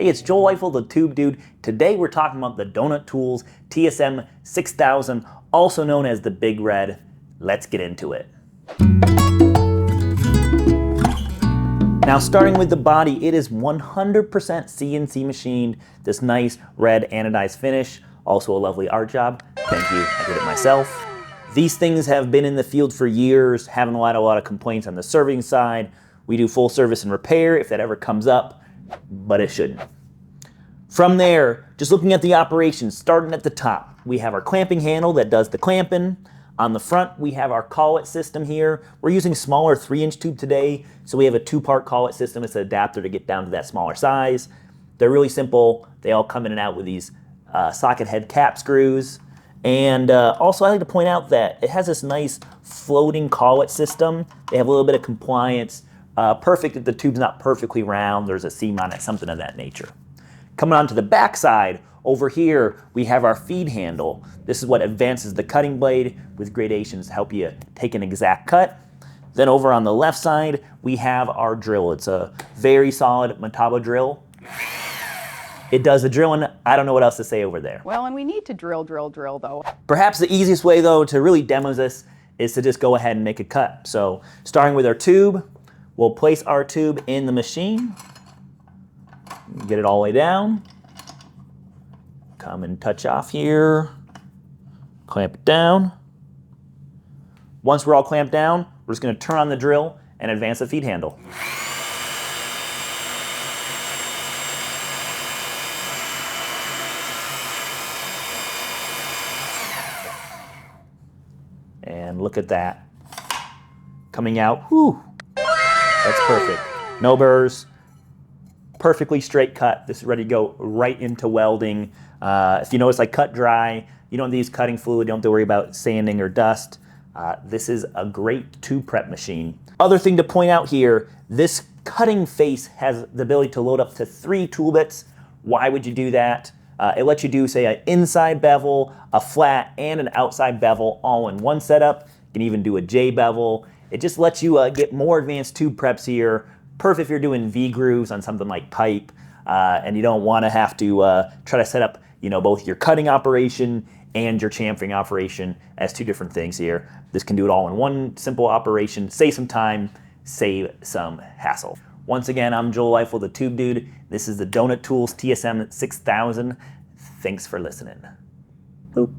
Hey, it's Joel Weifel, the Tube Dude. Today we're talking about the Donut Tools TSM-6000, also known as the Big Red. Let's get into it. Now, starting with the body, it is 100% CNC machined, this nice red anodized finish. Also a lovely art job. Thank you, I did it myself. These things have been in the field for years, haven't had a lot of complaints on the serving side. We do full service and repair if that ever comes up, but it shouldn't. From there, just looking at the operation, starting at the top, we have our clamping handle that does the clamping. On the front, we have our collet system here. We're using smaller 3-inch tube today, so we have a 2-part collet system. It's an adapter to get down to that smaller size. They're really simple. They all come in and out with these socket head cap screws. And also, I like to point out that it has this nice floating collet system. They have a little bit of compliance. Perfect if the tube's not perfectly round. There's a seam on it, something of that nature. Coming on to the back side, over here, we have our feed handle. This is what advances the cutting blade with gradations to help you take an exact cut. Then over on the left side, we have our drill. It's a very solid Metabo drill. It does the drilling. I don't know what else to say over there. Well, and we need to drill though. Perhaps the easiest way though to really demo this is to just go ahead and make a cut. So starting with our tube, we'll place our tube in the machine. Get it all the way down. Come and touch off here. Clamp it down. Once we're all clamped down, we're just going to turn on the drill and advance the feed handle. And look at that. Coming out, whew. That's perfect. No burrs. Perfectly straight cut. This is ready to go right into welding. If you notice, I cut dry. You don't use cutting fluid. You don't have to worry about sanding or dust. This is a great tube prep machine. Other thing to point out here, this cutting face has the ability to load up to 3 tool bits. Why would you do that? It lets you do, say, an inside bevel, a flat, and an outside bevel all in one setup. You can even do a J bevel. It just lets you get more advanced tube preps here. Perfect if you're doing V-grooves on something like pipe, and you don't want to have to try to set up, both your cutting operation and your chamfering operation as 2 different things here. This can do it all in one simple operation, save some time, save some hassle. Once again, I'm Joel Weifel, the Tube Dude. This is the Donut Tools TSM-6000. Thanks for listening. Boop.